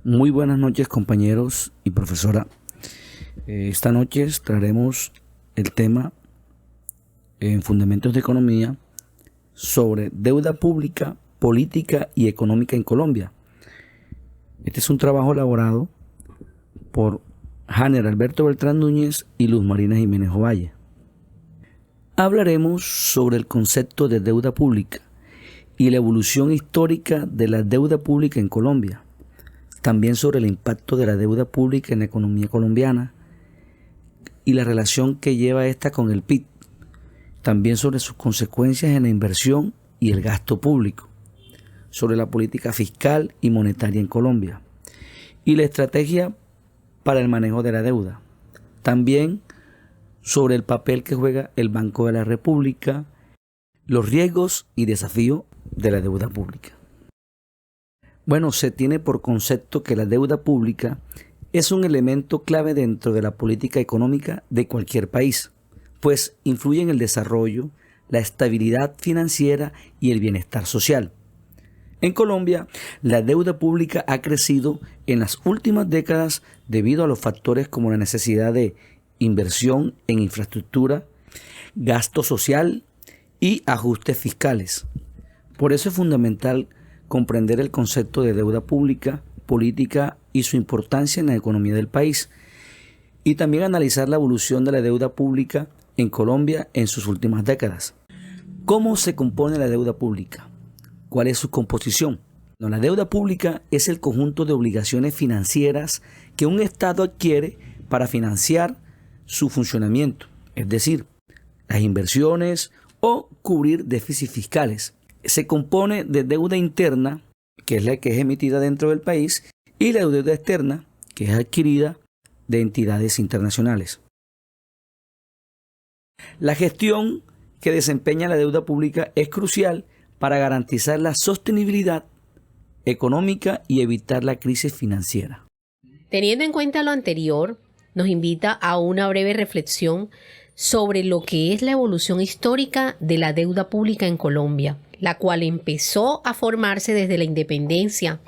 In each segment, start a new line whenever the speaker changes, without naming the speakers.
Muy buenas noches, compañeros y profesora. Esta noche traeremos el tema en Fundamentos de Economía sobre deuda pública, política y económica en Colombia. Este es un trabajo elaborado por Hanner Alberto Beltrán Núñez y Luz Marina Jiménez Ovalle. Hablaremos sobre el concepto de deuda pública y la evolución histórica de la deuda pública en Colombia. También sobre el impacto de la deuda pública en la economía colombiana y la relación que lleva esta con el PIB. También sobre sus consecuencias en la inversión y el gasto público. Sobre la política fiscal y monetaria en Colombia. Y la estrategia para el manejo de la deuda. También sobre el papel que juega el Banco de la República, los riesgos y desafíos de la deuda pública. Bueno, se tiene por concepto que la deuda pública es un elemento clave dentro de la política económica de cualquier país, pues influye en el desarrollo, la estabilidad financiera y el bienestar social. En Colombia, la deuda pública ha crecido en las últimas décadas debido a los factores como la necesidad de inversión en infraestructura, gasto social y ajustes fiscales. Por eso es fundamental comprender el concepto de deuda pública, política y su importancia en la economía del país, y también analizar la evolución de la deuda pública en Colombia en sus últimas décadas. ¿Cómo se compone la deuda pública? ¿Cuál es su composición? La deuda pública es el conjunto de obligaciones financieras que un Estado adquiere para financiar su funcionamiento, es decir, las inversiones o cubrir déficits fiscales. Se compone de deuda interna, que es la que es emitida dentro del país, y la deuda externa, que es adquirida de entidades internacionales. La gestión que desempeña la deuda pública es crucial para garantizar la sostenibilidad económica y evitar la crisis financiera.
Teniendo en cuenta lo anterior, nos invita a una breve reflexión sobre lo que es la evolución histórica de la deuda pública en Colombia, la cual empezó a formarse desde la independencia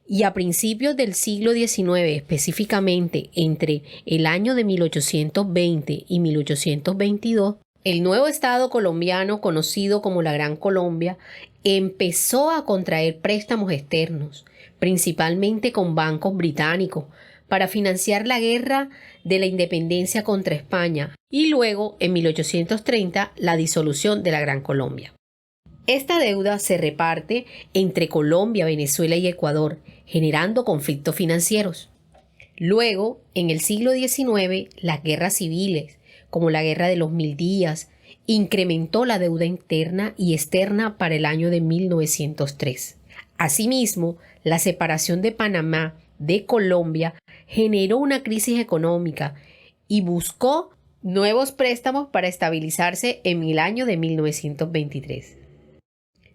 y a principios del siglo XIX, específicamente entre el año de 1820 y 1822, el nuevo Estado colombiano, conocido como la Gran Colombia, empezó a contraer préstamos externos, principalmente con bancos británicos, para financiar la guerra de la independencia contra España y luego, en 1830, la disolución de la Gran Colombia. Esta deuda se reparte entre Colombia, Venezuela y Ecuador, generando conflictos financieros. Luego, en el siglo XIX, las guerras civiles, como la Guerra de los Mil Días, incrementó la deuda interna y externa para el año de 1903. Asimismo, la separación de Panamá de Colombia generó una crisis económica y buscó nuevos préstamos para estabilizarse en el año de 1923.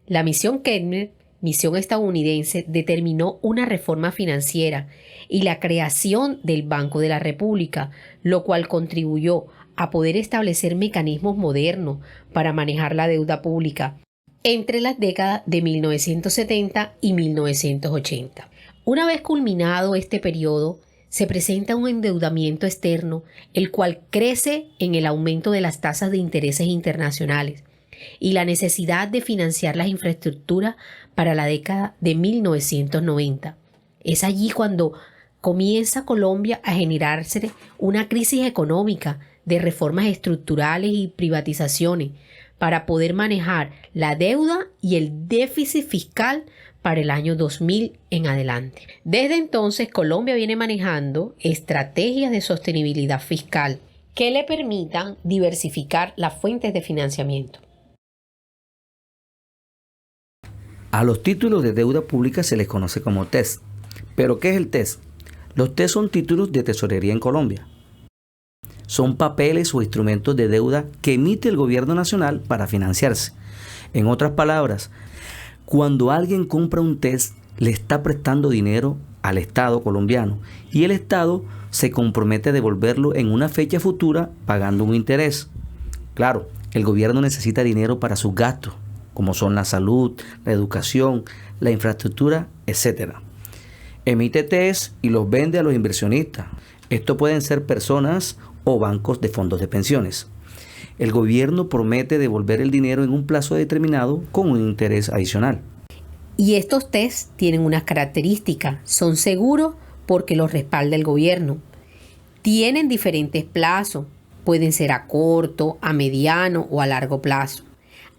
La misión Kennedy, misión estadounidense, determinó una reforma financiera y la creación del Banco de la República, lo cual contribuyó a poder establecer mecanismos modernos para manejar la deuda pública entre las décadas de 1970 y 1980. Una vez culminado este periodo, se presenta un endeudamiento externo, el cual crece en el aumento de las tasas de intereses internacionales y la necesidad de financiar las infraestructuras para la década de 1990. Es allí cuando comienza Colombia a generarse una crisis económica de reformas estructurales y privatizaciones para poder manejar la deuda y el déficit fiscal para el año 2000 en adelante. Desde entonces, Colombia viene manejando estrategias de sostenibilidad fiscal que le permitan diversificar las fuentes de financiamiento.
A los títulos de deuda pública se les conoce como TES. ¿Pero qué es el TES? Los TES son títulos de tesorería en Colombia. Son papeles o instrumentos de deuda que emite el gobierno nacional para financiarse. En otras palabras, cuando alguien compra un TES, le está prestando dinero al Estado colombiano y el Estado se compromete a devolverlo en una fecha futura pagando un interés. Claro, el gobierno necesita dinero para sus gastos, como son la salud, la educación, la infraestructura, etc. Emite TES y los vende a los inversionistas. Esto pueden ser personas o bancos de fondos de pensiones. El gobierno promete devolver el dinero en un plazo determinado con un interés adicional.
Y estos TES tienen unas características. Son seguros porque los respalda el gobierno. Tienen diferentes plazos. Pueden ser a corto, a mediano o a largo plazo.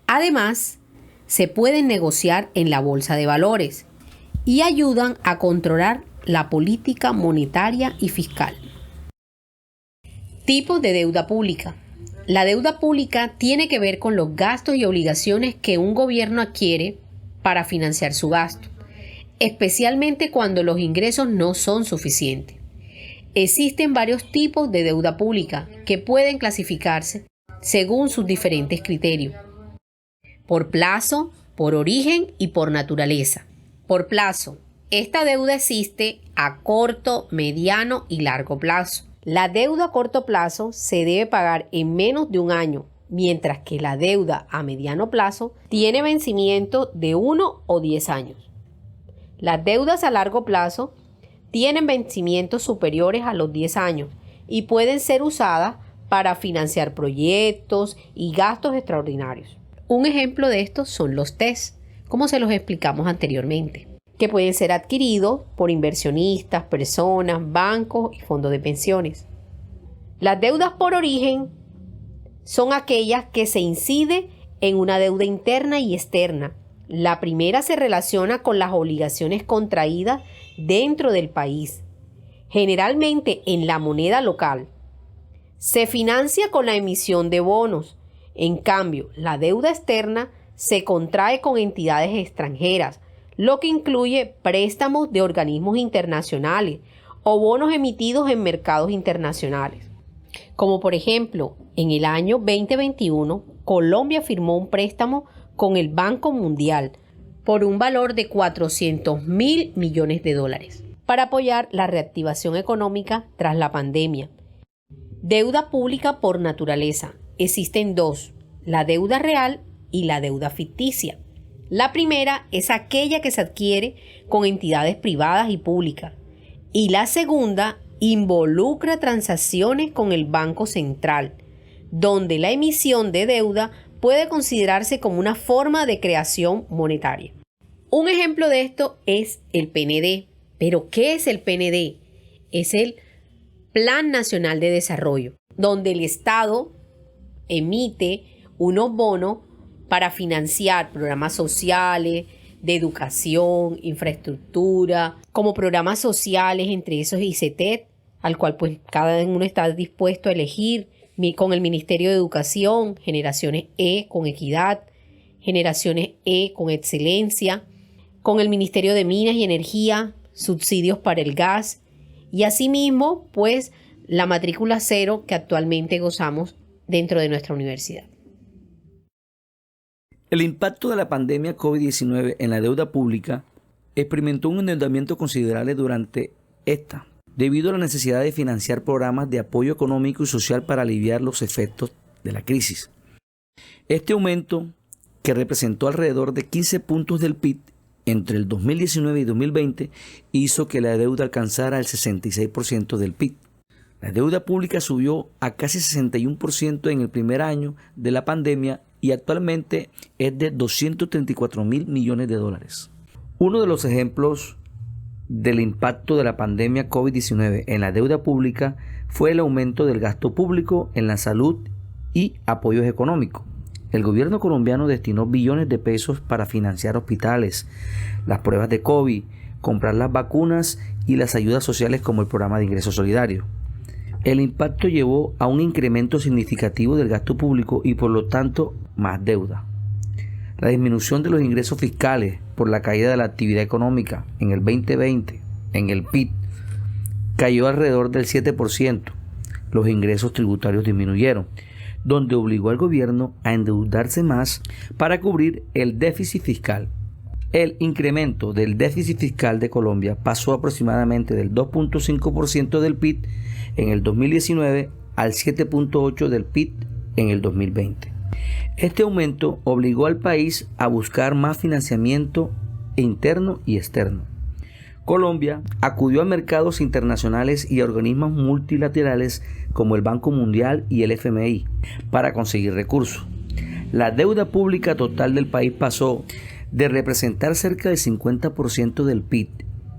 Además, se pueden negociar en la bolsa de valores y ayudan a controlar la política monetaria y fiscal. Tipos de deuda pública. La deuda pública tiene que ver con los gastos y obligaciones que un gobierno adquiere para financiar su gasto, especialmente cuando los ingresos no son suficientes. Existen varios tipos de deuda pública que pueden clasificarse según sus diferentes criterios: por plazo, por origen y por naturaleza. Por plazo. Esta deuda existe a corto, mediano y largo plazo. La deuda a corto plazo se debe pagar en menos de un año, mientras que la deuda a mediano plazo tiene vencimiento de 1 o 10 años. Las deudas a largo plazo tienen vencimientos superiores a los 10 años y pueden ser usadas para financiar proyectos y gastos extraordinarios. Un ejemplo de estos son los TES, como se los explicamos anteriormente, que pueden ser adquiridos por inversionistas, personas, bancos y fondos de pensiones. Las deudas por origen son aquellas que se incide en una deuda interna y externa. La primera se relaciona con las obligaciones contraídas dentro del país, generalmente en la moneda local. Se financia con la emisión de bonos. En cambio, la deuda externa se contrae con entidades extranjeras, lo que incluye préstamos de organismos internacionales o bonos emitidos en mercados internacionales. Como por ejemplo, en el año 2021, Colombia firmó un préstamo con el Banco Mundial por un valor de $400.000 millones para apoyar la reactivación económica tras la pandemia. Deuda pública por naturaleza. Existen dos: la deuda real y la deuda ficticia. La primera es aquella que se adquiere con entidades privadas y públicas, y la segunda involucra transacciones con el Banco Central, donde la emisión de deuda puede considerarse como una forma de creación monetaria. Un ejemplo de esto es el PND. ¿Pero qué es el PND? Es el Plan Nacional de Desarrollo, donde el Estado emite unos bonos para financiar programas sociales, de educación, infraestructura, como programas sociales, entre esos ICETED, al cual pues cada uno está dispuesto a elegir, con el Ministerio de Educación, Generaciones E con equidad, Generaciones E con excelencia, con el Ministerio de Minas y Energía, subsidios para el gas, y asimismo pues la matrícula cero que actualmente gozamos dentro de nuestra universidad.
El impacto de la pandemia COVID-19 en la deuda pública experimentó un endeudamiento considerable durante esta, debido a la necesidad de financiar programas de apoyo económico y social para aliviar los efectos de la crisis. Este aumento, que representó alrededor de 15 puntos del PIB entre el 2019 y 2020, hizo que la deuda alcanzara el 66% del PIB. La deuda pública subió a casi 61% en el primer año de la pandemia y actualmente es de $234.000 millones. Uno de los ejemplos del impacto de la pandemia COVID-19 en la deuda pública fue el aumento del gasto público en la salud y apoyos económicos. El gobierno colombiano destinó billones de pesos para financiar hospitales, las pruebas de COVID, comprar las vacunas y las ayudas sociales como el programa de ingreso solidario. El impacto llevó a un incremento significativo del gasto público y por lo tanto más deuda. La disminución de los ingresos fiscales por la caída de la actividad económica en el 2020 en el PIB cayó alrededor del 7%. Los ingresos tributarios disminuyeron, donde obligó al gobierno a endeudarse más para cubrir el déficit fiscal. El incremento del déficit fiscal de Colombia pasó aproximadamente del 2.5% del PIB en el 2019 al 7.8% del PIB en el 2020. Este aumento obligó al país a buscar más financiamiento interno y externo. Colombia acudió a mercados internacionales y a organismos multilaterales como el Banco Mundial y el FMI para conseguir recursos. La deuda pública total del país pasó de representar cerca del 50% del PIB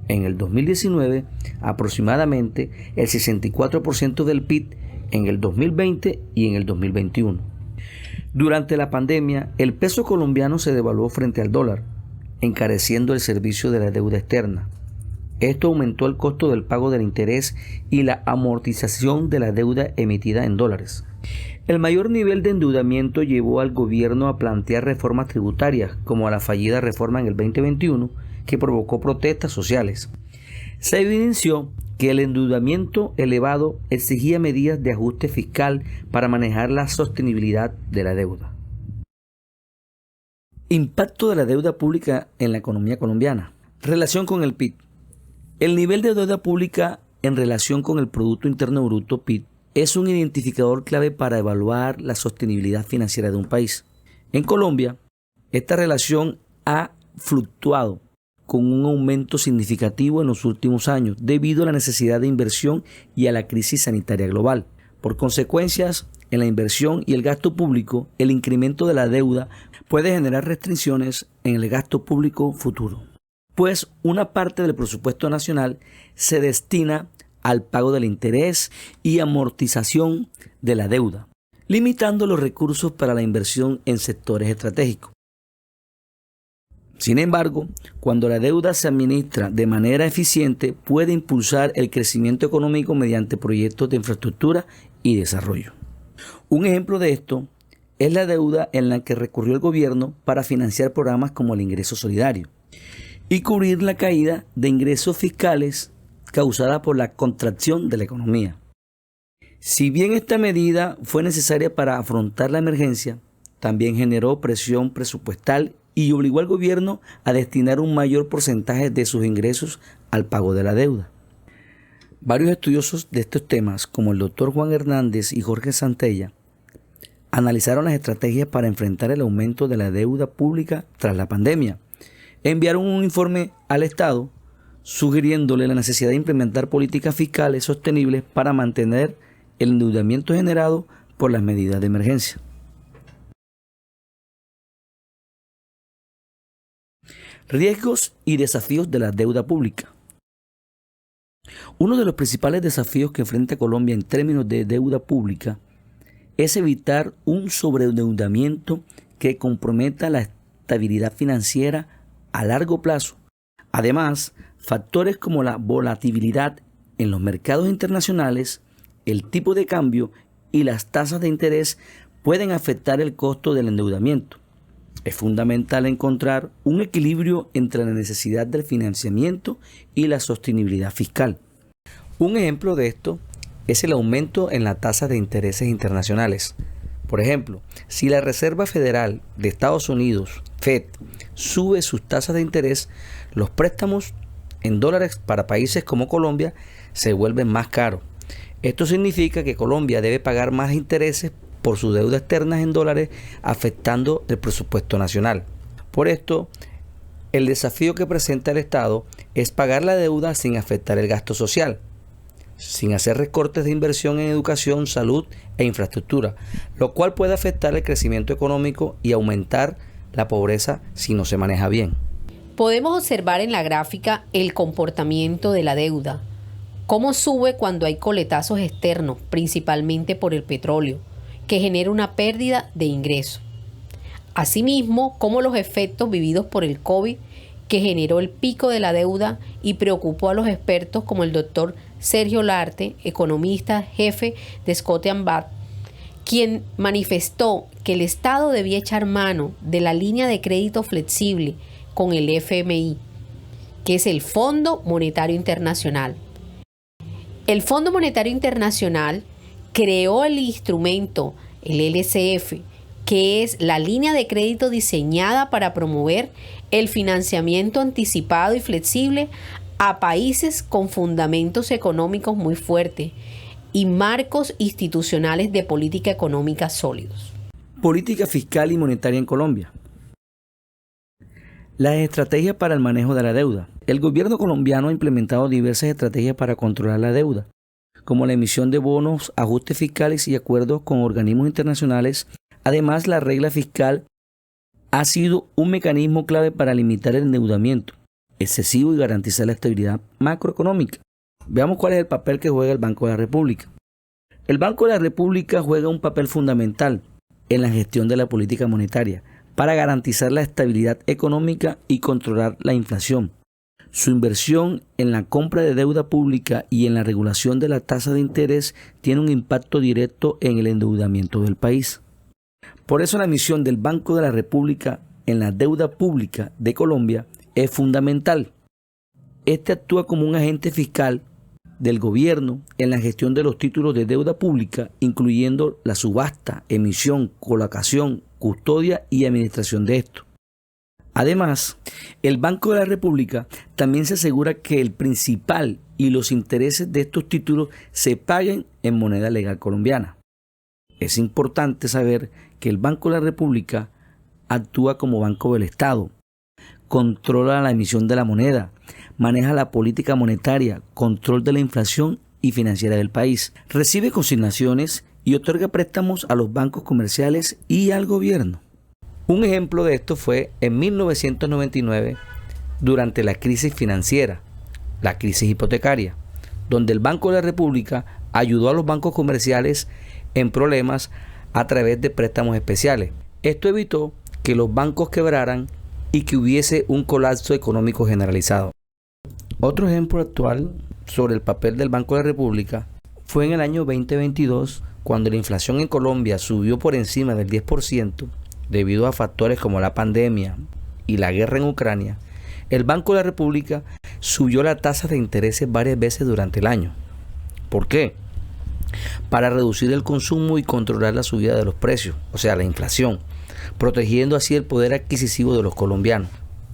en el 2019 a aproximadamente el 64% del PIB en el 2020 y en el 2021. Durante la pandemia, el peso colombiano se devaluó frente al dólar, encareciendo el servicio de la deuda externa. Esto aumentó el costo del pago del interés y la amortización de la deuda emitida en dólares. El mayor nivel de endeudamiento llevó al gobierno a plantear reformas tributarias, como la fallida reforma en el 2021, que provocó protestas sociales. Se evidenció que el endeudamiento elevado exigía medidas de ajuste fiscal para manejar la sostenibilidad de la deuda. Impacto de la deuda pública en la economía colombiana. Relación con el PIB. El nivel de deuda pública en relación con el Producto Interno Bruto PIB es un identificador clave para evaluar la sostenibilidad financiera de un país. En Colombia, esta relación ha fluctuado con un aumento significativo en los últimos años debido a la necesidad de inversión y a la crisis sanitaria global. Por consecuencias, en la inversión y el gasto público, el incremento de la deuda puede generar restricciones en el gasto público futuro, pues una parte del presupuesto nacional se destina al pago del interés y amortización de la deuda, limitando los recursos para la inversión en sectores estratégicos. Sin embargo, cuando la deuda se administra de manera eficiente, puede impulsar el crecimiento económico mediante proyectos de infraestructura y desarrollo. Un ejemplo de esto es la deuda en la que recurrió el gobierno para financiar programas como el ingreso solidario y cubrir la caída de ingresos fiscales causada por la contracción de la economía. Si bien esta medida fue necesaria para afrontar la emergencia, también generó presión presupuestal y obligó al gobierno a destinar un mayor porcentaje de sus ingresos al pago de la deuda. Varios estudiosos de estos temas, como el doctor Juan Hernández y Jorge Santella, analizaron las estrategias para enfrentar el aumento de la deuda pública tras la pandemia. Enviaron un informe al Estado sugiriéndole la necesidad de implementar políticas fiscales sostenibles para mantener el endeudamiento generado por las medidas de emergencia. Riesgos y desafíos de la deuda pública. Uno de los principales desafíos que enfrenta Colombia en términos de deuda pública es evitar un sobreendeudamiento que comprometa la estabilidad financiera a largo plazo. Además, factores como la volatilidad en los mercados internacionales, el tipo de cambio y las tasas de interés pueden afectar el costo del endeudamiento. Es fundamental encontrar un equilibrio entre la necesidad del financiamiento y la sostenibilidad fiscal. Un ejemplo de esto es el aumento en la tasa de intereses internacionales. Por ejemplo, si la Reserva Federal de Estados Unidos, Fed, sube sus tasas de interés, los préstamos en dólares para países como Colombia se vuelven más caros. Esto significa que Colombia debe pagar más intereses por su deuda externa en dólares, afectando el presupuesto nacional. Por esto, el desafío que presenta el Estado es pagar la deuda sin afectar el gasto social, sin hacer recortes de inversión en educación, salud e infraestructura, lo cual puede afectar el crecimiento económico y aumentar la pobreza si no se maneja bien.
Podemos observar en la gráfica el comportamiento de la deuda, cómo sube cuando hay coletazos externos, principalmente por el petróleo, que genera una pérdida de ingresos. Asimismo, cómo los efectos vividos por el COVID, que generó el pico de la deuda y preocupó a los expertos como el doctor Sergio Larte, economista jefe de Scotiabank, quien manifestó que el Estado debía echar mano de la línea de crédito flexible con el FMI, que es el Fondo Monetario Internacional. El Fondo Monetario Internacional creó el instrumento, el LCF, que es la línea de crédito diseñada para promover el financiamiento anticipado y flexible a países con fundamentos económicos muy fuertes y marcos institucionales de política económica sólidos.
Política fiscal y monetaria en Colombia. Las estrategias para el manejo de la deuda. El gobierno colombiano ha implementado diversas estrategias para controlar la deuda, como la emisión de bonos, ajustes fiscales y acuerdos con organismos internacionales. Además, la regla fiscal ha sido un mecanismo clave para limitar el endeudamiento excesivo y garantizar la estabilidad macroeconómica. Veamos cuál es el papel que juega el Banco de la República. El Banco de la República juega un papel fundamental en la gestión de la política monetaria para garantizar la estabilidad económica y controlar la inflación. Su inversión en la compra de deuda pública y en la regulación de la tasa de interés tiene un impacto directo en el endeudamiento del país. Por eso la misión del Banco de la República en la deuda pública de Colombia es fundamental. Este actúa como un agente fiscal del gobierno en la gestión de los títulos de deuda pública, incluyendo la subasta, emisión, colocación, custodia y administración de esto. Además, el Banco de la República también se asegura que el principal y los intereses de estos títulos se paguen en moneda legal colombiana. Es importante saber que el Banco de la República actúa como Banco del Estado, controla la emisión de la moneda, maneja la política monetaria, control de la inflación y financiera del país, recibe consignaciones y otorga préstamos a los bancos comerciales y al gobierno. Un ejemplo de esto fue en 1999, durante la crisis financiera, la crisis hipotecaria, donde el Banco de la República ayudó a los bancos comerciales en problemas a través de préstamos especiales. Esto evitó que los bancos quebraran y que hubiese un colapso económico generalizado. Otro ejemplo actual sobre el papel del Banco de la República fue en el año 2022, cuando la inflación en Colombia subió por encima del 10% debido a factores como la pandemia y la guerra en Ucrania. El Banco de la República subió la tasa de intereses varias veces durante el año. ¿Por qué? Para reducir el consumo y controlar la subida de los precios, o sea, la inflación, protegiendo así el poder adquisitivo de los colombianos.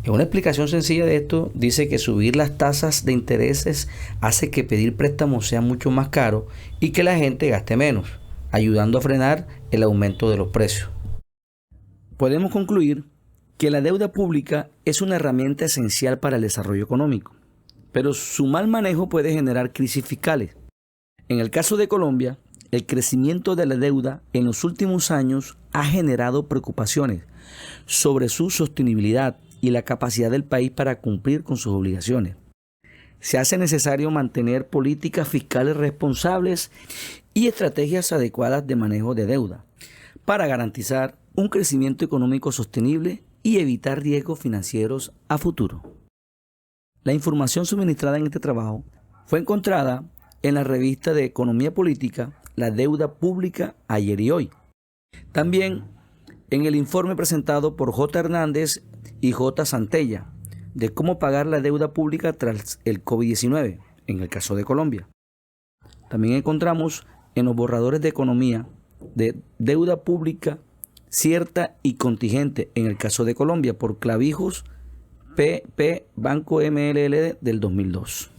En una explicación sencilla de esto, dice que subir las tasas de intereses hace que pedir préstamos sea mucho más caro y que la gente gaste menos, ayudando a frenar el aumento de los precios. Podemos concluir que la deuda pública es una herramienta esencial para el desarrollo económico, pero su mal manejo puede generar crisis fiscales. En el caso de Colombia, el crecimiento de la deuda en los últimos años ha generado preocupaciones sobre su sostenibilidad y la capacidad del país para cumplir con sus obligaciones. Se hace necesario mantener políticas fiscales responsables y estrategias adecuadas de manejo de deuda para garantizar un crecimiento económico sostenible y evitar riesgos financieros a futuro. La información suministrada en este trabajo fue encontrada en la revista de Economía Política, La Deuda Pública, ayer y hoy. También en el informe presentado por J. Hernández y J. Santella de cómo pagar la deuda pública tras el COVID-19, en el caso de Colombia. También encontramos en los borradores de economía de deuda pública cierta y contingente, en el caso de Colombia, por Clavijos, PP, Banco MLL del 2002.